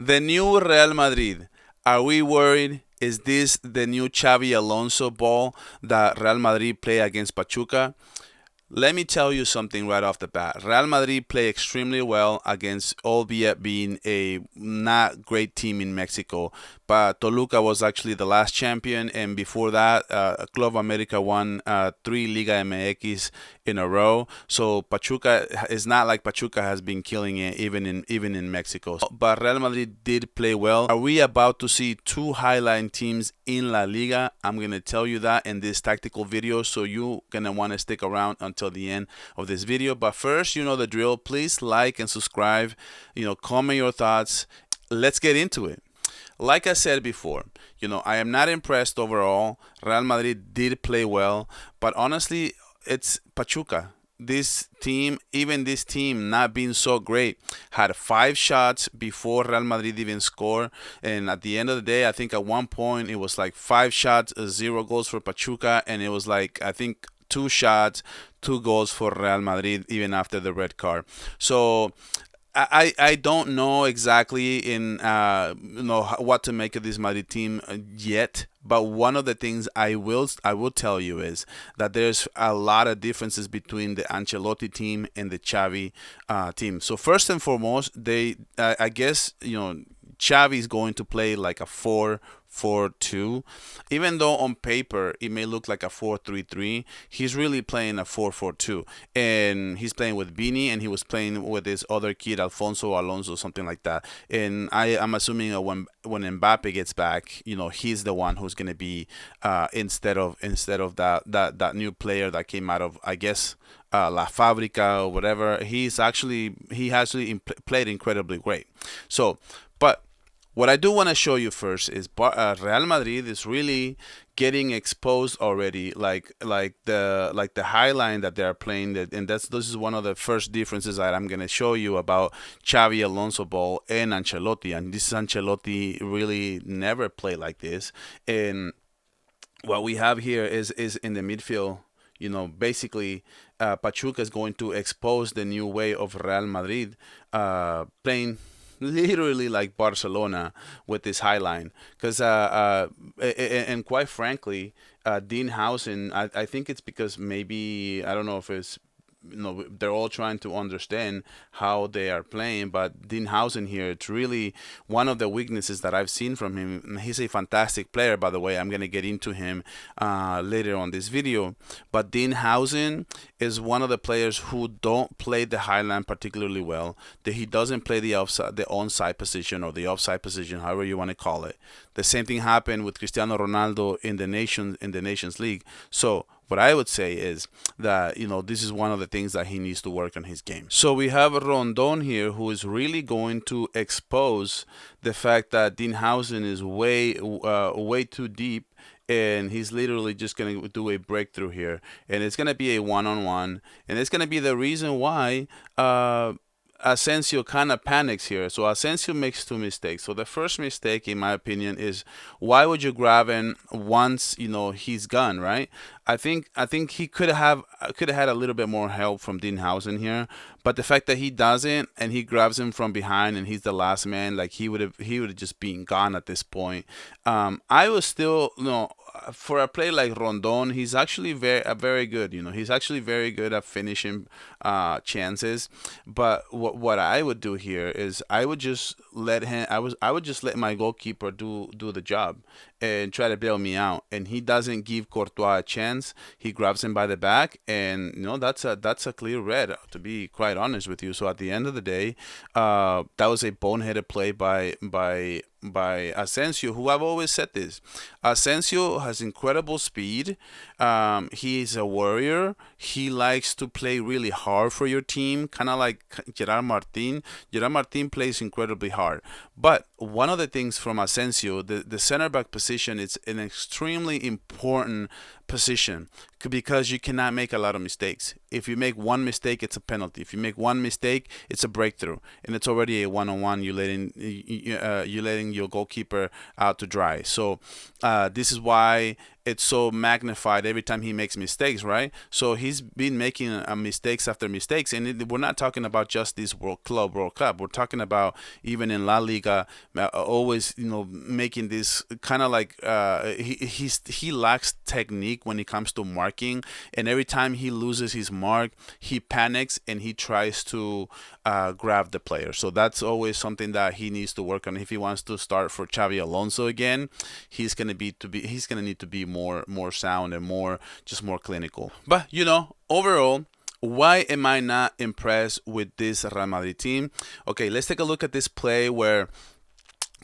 The new Real Madrid. Are we worried? Is this the new Xavi Alonso ball that Real Madrid play against Pachuca? Let me tell you something right off the bat. Real Madrid play extremely well against, albeit being a not great team in Mexico. But Toluca was actually the last champion, and before that, Club America won three Liga MX in a row. So Pachuca is not like Pachuca has been killing it even in Mexico. But Real Madrid did play well. Are we about to see two highline teams in La Liga? I'm gonna tell you that in this tactical video, so you're gonna want to stick around until the end of this video. But first, you know the drill. Please like and subscribe. Comment your thoughts. Let's get into it. Like I said before, I am not impressed overall. Real Madrid did play well, but honestly, it's Pachuca. This team not being so great, had five shots before Real Madrid even scored. And at the end of the day, I think at one point it was like five shots, zero goals for Pachuca. And it was like, I think, two shots, two goals for Real Madrid, even after the red card. So I don't know exactly what to make of this Madrid team yet, but one of the things I will tell you is that there's a lot of differences between the Ancelotti team and the Xavi team. So first and foremost, I guess Xavi is going to play like a 4-4-2. Even though on paper it may look like a 4-3-3, he's really playing a 4-4-2. And he's playing with Vini, and he was playing with this other kid, Alfonso Alonso, something like that. And I'm assuming when Mbappe gets back, he's the one who's going to be instead of that new player that came out of, I guess, La Fabrica or whatever. He actually played incredibly great. So, but what I do want to show you first is Real Madrid is really getting exposed already, like the high line that they are playing, and this is one of the first differences that I'm gonna show you about Xavi Alonso ball and Ancelotti. And this Ancelotti really never played like this. And what we have here is in the midfield. Basically, Pachuca is going to expose the new way of Real Madrid playing literally like Barcelona with this high line. Because and quite frankly, Dean Housen, I think it's because maybe, I don't know if it's, they're all trying to understand how they are playing. But Dean Housen here, it's really one of the weaknesses that I've seen from him. He's a fantastic player, by the way. I'm going to get into him later on this video. But Dean Housen is one of the players who don't play the high line particularly well. That he doesn't play the onside position, or the offside position, however you want to call it. The same thing happened with Cristiano Ronaldo in the Nations League. So what I would say is that this is one of the things that he needs to work on his game. So we have Rondon here, who is really going to expose the fact that Dean Housen is way too deep, and he's literally just going to do a breakthrough here, and it's going to be a one-on-one, and it's going to be the reason why Asensio kind of panics here. So Asensio makes two mistakes. So the first mistake, in my opinion, is why would you grab him once he's gone, right? I think he could have had a little bit more help from Dean Housen here, but the fact that he doesn't, and he grabs him from behind, and he's the last man, like he would have just been gone at this point. I was still for a player like Rondon, he's actually very good. He's actually very good at finishing chances. But what I would do here is I would just let him. I would just let my goalkeeper do the job and try to bail me out. And he doesn't give Courtois a chance. He grabs him by the back, and that's a clear red, to be quite honest with you. So at the end of the day, that was a boneheaded play by Asensio, who I've always said this. Asensio has incredible speed. He's a warrior. He likes to play really hard for your team, kind of like Gerard Martin. Gerard Martin plays incredibly hard. But one of the things from Asensio, the center back position, it's an extremely important position because you cannot make a lot of mistakes. If you make one mistake, it's a penalty. If you make one mistake, it's a breakthrough, and it's already a one-on-one. You're letting your goalkeeper out to dry. So this is why it's so magnified every time he makes mistakes, right? So he's been making mistakes after mistakes, and we're not talking about just this World Cup. We're talking about even in La Liga, always making this kind of like he lacks technique when it comes to marking, and every time he loses his mark, he panics and he tries to grab the player. So that's always something that he needs to work on if he wants to start for Xavi Alonso again. He's gonna need to be more sound and more clinical. But overall, why am I not impressed with this Real Madrid team? Okay, let's take a look at this play where,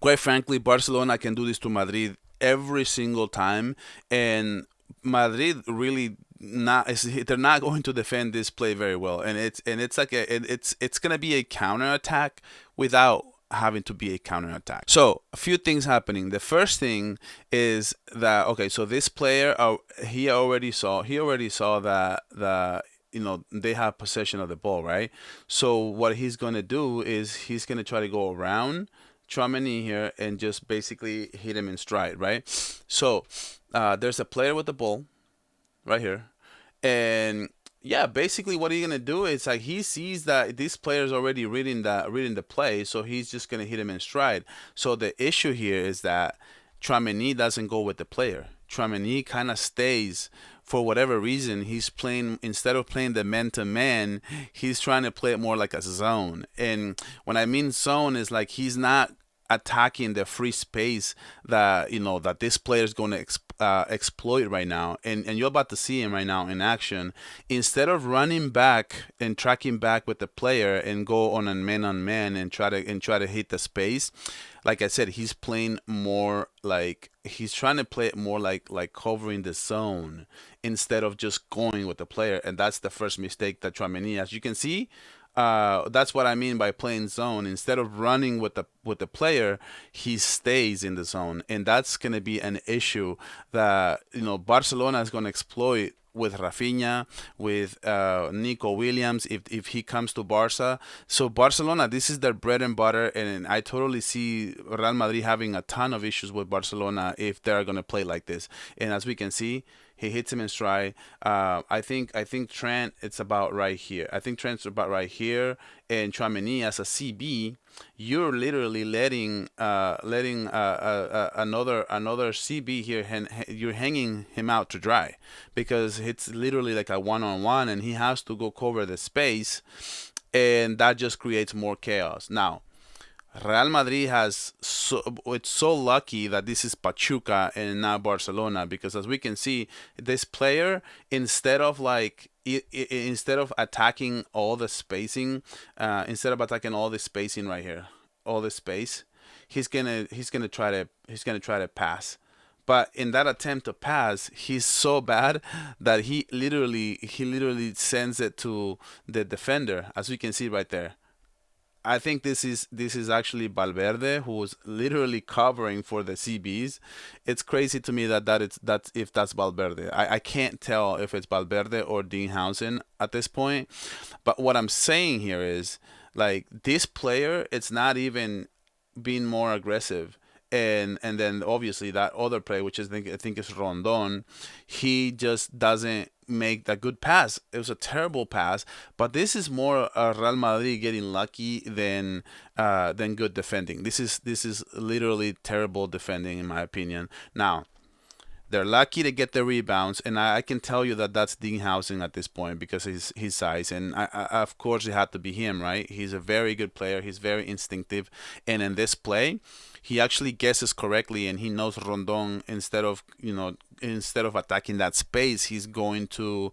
quite frankly, Barcelona can do this to Madrid every single time, and Madrid really they're not going to defend this play very well, and it's gonna be a counter attack without having to be a counter attack. So a few things happening. The first thing is that, okay, so this player, he already saw that they have possession of the ball, right? So what he's gonna do is he's gonna try to go around Tchouaméni here and just basically hit him in stride, right? So there's a player with the ball right here, and yeah, basically what he's gonna do is like he sees that this player is already reading the play, so he's just gonna hit him in stride. So the issue here is that Tchouaméni doesn't go with the player. Tchouaméni kind of stays. For whatever reason, he's playing, instead of playing the man-to-man, he's trying to play it more like a zone. And when I mean zone, is like he's not attacking the free space that that this player is going to exploit right now, and you're about to see him right now in action. Instead of running back and tracking back with the player and go on man and try to hit the space, like I said, he's playing more like he's trying to play it more like covering the zone instead of just going with the player, and that's the first mistake that Tchouaméni, as you can see. That's what I mean by playing zone. Instead of running with the player, he stays in the zone, and that's going to be an issue that Barcelona is going to exploit with Rafinha, with Nico Williams, if he comes to Barca. So Barcelona, this is their bread and butter, and I totally see Real Madrid having a ton of issues with Barcelona if they're going to play like this. And as we can see, he hits him in stride. I think Trent, it's about right here. I think Trent's about right here, and Tchouaméni as a CB, you're literally letting another CB here, and you're hanging him out to dry, because it's literally like a one-on-one, and he has to go cover the space, and that just creates more chaos. Now, Real Madrid it's so lucky that this is Pachuca and not Barcelona, because as we can see, this player, instead of attacking all the spacing, right here, all the space, he's gonna try to pass. But in that attempt to pass, he's so bad that he literally sends it to the defender, as we can see right there. I think this is actually Valverde, who's literally covering for the CBs. It's crazy to me that's if that's Valverde. I can't tell if it's Valverde or Dinghausen at this point. But what I'm saying here is, like, this player, it's not even being more aggressive. And then obviously that other player, which is I think is Rondon, he just doesn't make that good pass. It was a terrible pass, but this is more Real Madrid getting lucky than good defending. This is literally terrible defending, in my opinion. Now, they're lucky to get the rebounds, and I can tell you that that's Dinghausen at this point because his size, and of course it had to be him, right? He's a very good player. He's very instinctive, and in this play, he actually guesses correctly, and he knows Rondon, instead of attacking that space, he's going to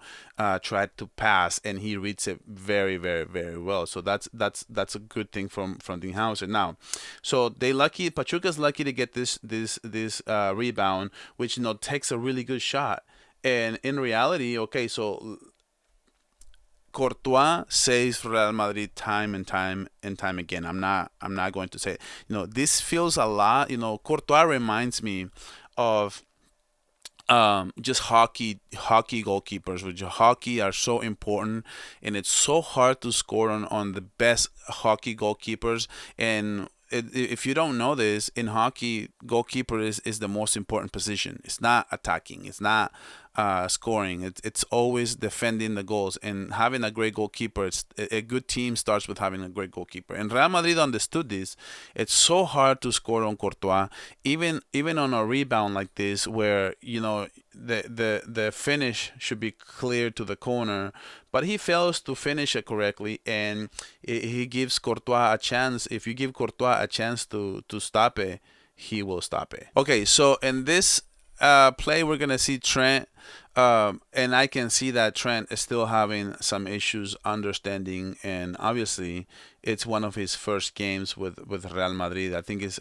try to pass, and he reads it very, very, very well. So that's a good thing from Dinghausen. Now, so Pachuca's lucky to get this rebound, which takes a really good shot. And in reality, okay, so Courtois saves Real Madrid time and time again. I'm not going to say it. This feels a lot. Courtois reminds me of just hockey goalkeepers, which hockey are so important, and it's so hard to score on the best hockey goalkeepers. And if you don't know this, in hockey, goalkeeper is the most important position. It's not attacking. It's not scoring. It's always defending the goals and having a great goalkeeper. It's a good team starts with having a great goalkeeper. And Real Madrid understood this. It's so hard to score on Courtois, even on a rebound like this, where the finish should be clear to the corner, but he fails to finish it correctly, and he gives Courtois a chance. If you give Courtois a chance to stop it, he will stop it. Okay, so in this play, we're gonna see Trent, and I can see that Trent is still having some issues understanding, and obviously it's one of his first games with Real Madrid. I think it's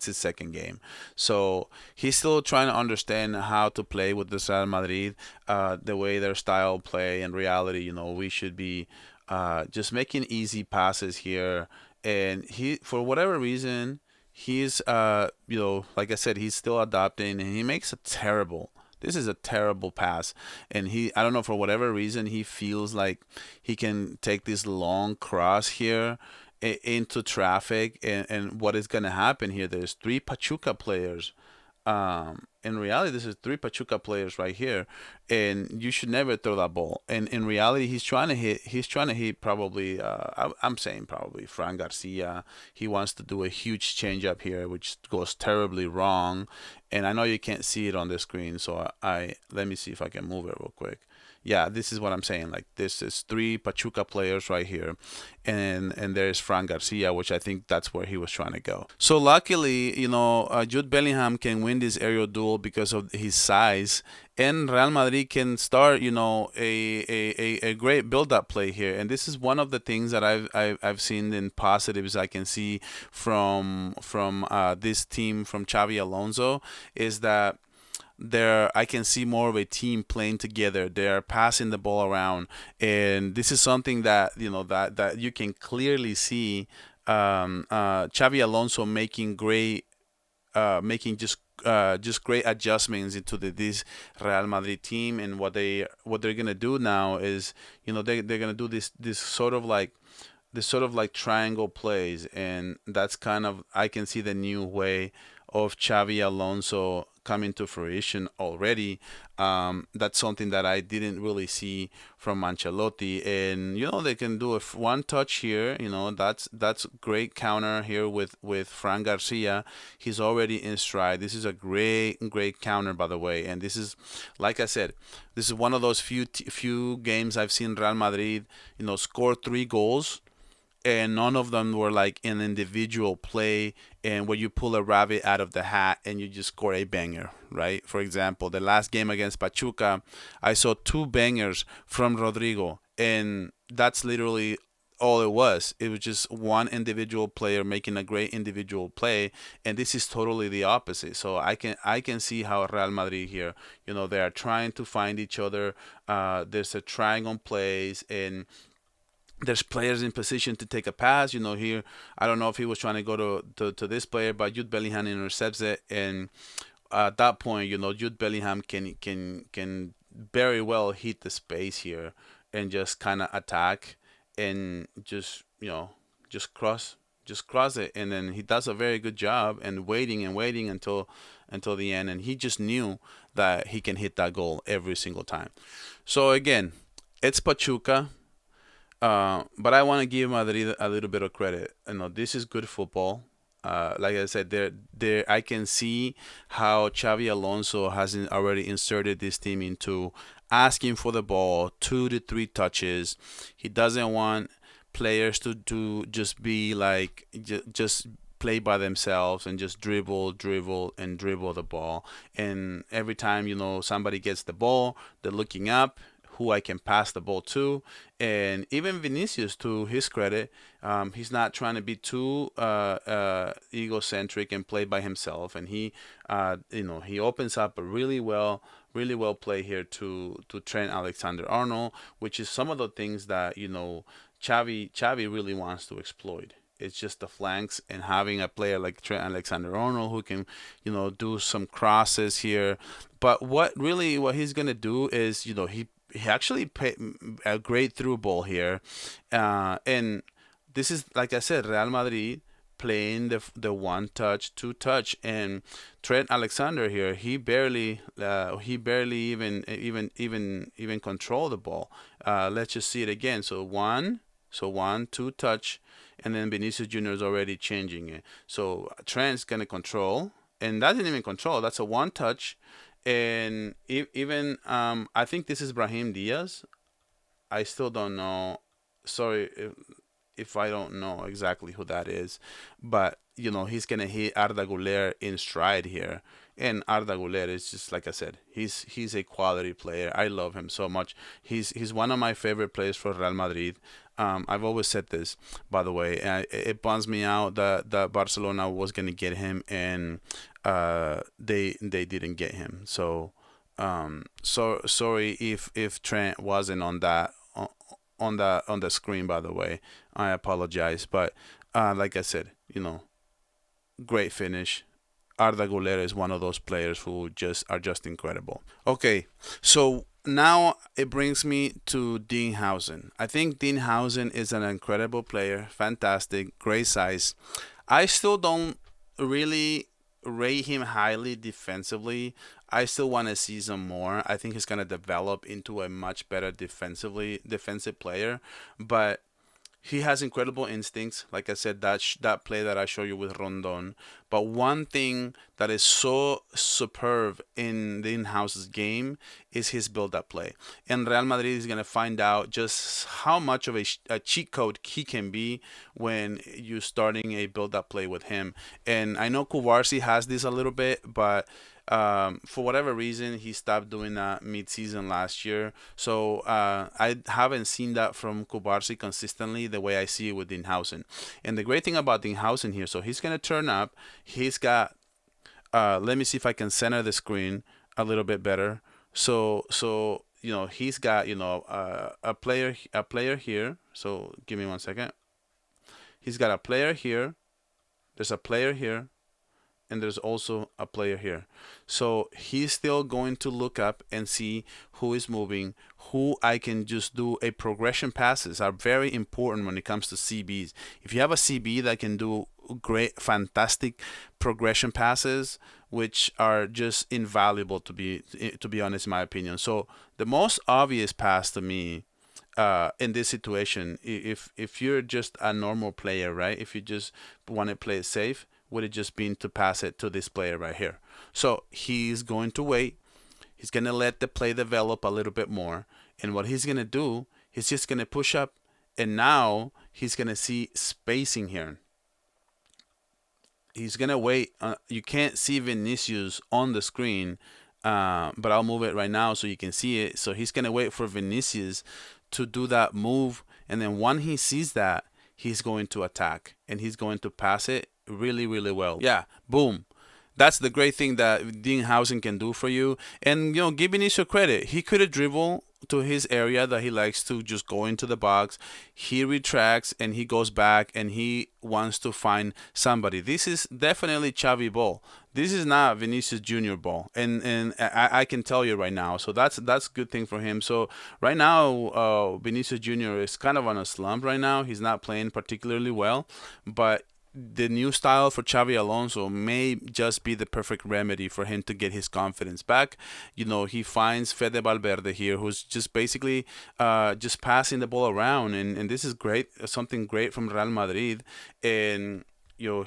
his second game, so he's still trying to understand how to play with this Real Madrid, the way their style play. In reality, we should be just making easy passes here, and he, for whatever reason, he's like I said, he's still adopting, and he makes a terrible. This is a terrible pass, and I don't know, for whatever reason, he feels like he can take this long cross here into traffic, and what is going to happen here? There's three Pachuca players. In reality, this is three Pachuca players right here, and you should never throw that ball. And in reality, he's trying to hit. He's trying to hit probably. I'm saying probably Fran Garcia. He wants to do a huge change up here, which goes terribly wrong. And I know you can't see it on the screen, so I let me see if I can move it real quick. Yeah, this is what I'm saying. Like, this is three Pachuca players right here, and there's Fran Garcia, which I think that's where he was trying to go. So luckily, Jude Bellingham can win this aerial duel because of his size, and Real Madrid can start, a great build-up play here. And this is one of the things that I've seen in positives I can see from this team from Xabi Alonso, is that I can see more of a team playing together. They're passing the ball around, and this is something that that you can clearly see Xabi Alonso making just great adjustments into this Real Madrid team. And what they're gonna do now is they're gonna do this sort of like triangle plays, and that's kind of, I can see the new way of Xavi Alonso coming to fruition already. That's something that I didn't really see from Ancelotti, and they can do a one touch here. That's great counter here with Fran Garcia. He's already in stride. This is a great counter, by the way, and this is, like I said, this is one of those few games I've seen Real Madrid score 3 goals, and none of them were like an individual play and where you pull a rabbit out of the hat and you just score a banger, right? For example, the last game against Pachuca, I saw 2 bangers from Rodrigo, and that's literally all it was. It was just one individual player making a great individual play, and this is totally the opposite. So I can see how Real Madrid here, they are trying to find each other. There's a triangle plays, and there's players in position to take a pass. Here, I don't know if he was trying to go to this player, but Jude Bellingham intercepts it, and at that point, Jude Bellingham can very well hit the space here and just kind of attack and just cross it, and then he does a very good job and waiting until the end, and he just knew that he can hit that goal every single time. So again, it's Pachuca. But I want to give Madrid a little bit of credit. This is good football. Like I said, there I can see how Xavi Alonso has already inserted this team into asking for the ball 2 to 3 touches. He doesn't want players to just be like just play by themselves and just dribble the ball. And every time somebody gets the ball, they're looking up who I can pass the ball to. And even Vinicius, to his credit, he's not trying to be too egocentric and play by himself. And he opens up a really well play here to Trent Alexander-Arnold, which is some of the things that Xavi really wants to exploit. It's just the flanks and having a player like Trent Alexander-Arnold who can, do some crosses here. But what he's gonna do is, he actually played a great through ball here, and this is, like I said, Real Madrid playing the one touch, two touch, and Trent Alexander here, he barely even control the ball. Let's just see it again. So one, two touch, and then Vinicius Junior is already changing it. So Trent's gonna control, and that didn't even control. That's a one touch, and even I think this is Brahim Diaz. I still don't know. Sorry if I don't know exactly who that is, but he's gonna hit Arda Güler in stride here, and Arda Güler is just like I said, he's a quality player. I love him so much. He's one of my favorite players for Real Madrid. I've always said this, by the way. It bums me out that Barcelona was gonna get him, and they didn't get him. So sorry if Trent wasn't on the screen, by the way. I apologize, but like I said, great finish. Arda Güler is one of those players who are just incredible. Okay, so now it brings me to Dean Housen. I think Dean Housen is an incredible player, fantastic, great size. I still don't really rate him highly defensively. I still want to see some more. I think he's gonna develop into a much better defensive player, but he has incredible instincts. Like I said, that play that I showed you with Rondon. But one thing that is so superb in the in-house's game is his build-up play. And Real Madrid is going to find out just how much of a cheat code he can be when you're starting a build-up play with him. And I know Kubarsi has this a little bit, but for whatever reason, he stopped doing that mid-season last year. So I haven't seen that from Kubarsi consistently the way I see it with Dinhausen. And the great thing about Dinhausen here, so he's going to turn up. He's got, let me see if I can center the screen a little bit better. So he's got, a player here. So give me 1 second. He's got a player here. There's a player here. And there's also a player here. So he's still going to look up and see who is moving, who I can just do a progression passes are very important when it comes to CBs. If you have a CB that can do great, fantastic progression passes, which are just invaluable to be honest, in my opinion. So the most obvious pass to me in this situation, if you're just a normal player, right? If you just want to play it safe, would it just been to pass it to this player right here. So he's going to wait. He's going to let the play develop a little bit more. And what he's going to do, he's just going to push up. And now he's going to see spacing here. He's going to wait. You can't see Vinicius on the screen, but I'll move it right now so you can see it. So he's going to wait for Vinicius to do that move. And then when he sees that, he's going to attack. And he's going to pass it really, really well. Yeah, boom. That's the great thing that Dean Housen can do for you. And, give Vinicius credit. He could have dribbled to his area that he likes to just go into the box. He retracts and he goes back and he wants to find somebody. This is definitely Xavi ball. This is not Vinicius Junior ball. And I can tell you right now. So that's a good thing for him. So right now, Vinicius Junior is kind of on a slump right now. He's not playing particularly well. But the new style for Xabi Alonso may just be the perfect remedy for him to get his confidence back. He finds Fede Valverde here, who's just basically just passing the ball around, and this is great, something great from Real Madrid. And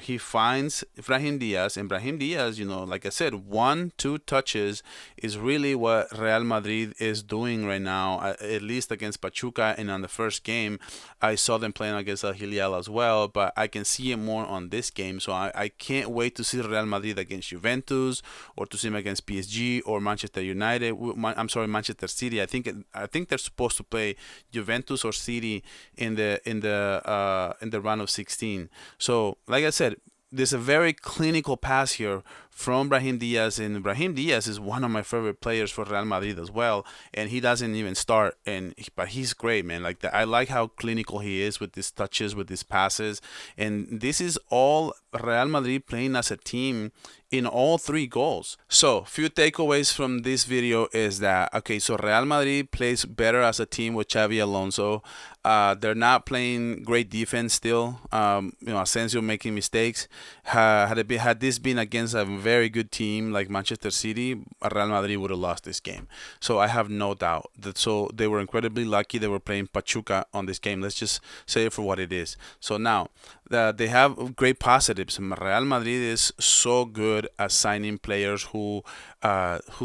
he finds Brahim Diaz, and Brahim Diaz, like I said, 1-2 touches is really what Real Madrid is doing right now, at least against Pachuca. And on the first game, I saw them playing against El Hilal as well, but I can see it more on this game. So I can't wait to see Real Madrid against Juventus, or to see them against PSG or Manchester United. Manchester City. I think they're supposed to play Juventus or City in the round of 16. So like I said, there's a very clinical pass here from Brahim Diaz, and Brahim Diaz is one of my favorite players for Real Madrid as well. And he doesn't even start, but he's great, man. I like how clinical he is with his touches, with his passes, and this is all Real Madrid playing as a team in all 3 goals. So, few takeaways from this video is that, okay, so Real Madrid plays better as a team with Xavi Alonso. They're not playing great defense still. Asensio making mistakes. Had this been against a very good team like Manchester City, Real Madrid would have lost this game. So I have no doubt that. So they were incredibly lucky. They were playing Pachuca on this game. Let's just say it for what it is. So now they have great positives. Real Madrid is so good at signing players who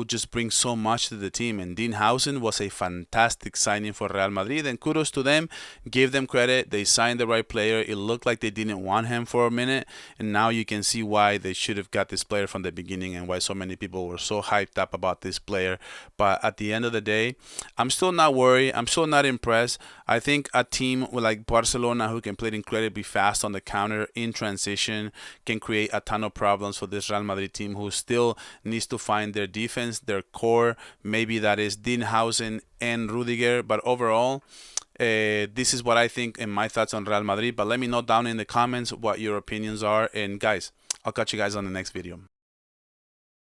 just bring so much to the team. And Dean Housen was a fantastic signing for Real Madrid, and kudos to them. Give them credit. They signed the right player. It looked like they didn't want him for a minute, and now you can see why they should have got this player from the beginning and why so many people were so hyped up about this player. But at the end of the day, I'm still not worried. I'm still not impressed. I think a team like Barcelona, who can play incredibly fast on the counter in transition, can create a ton of problems for this Real Madrid team, who still needs to find their defense, their core. Maybe that is Dean Housen and Rudiger. But overall, this is what I think and my thoughts on Real Madrid. But let me know down in the comments what your opinions are. And guys, I'll catch you guys on the next video.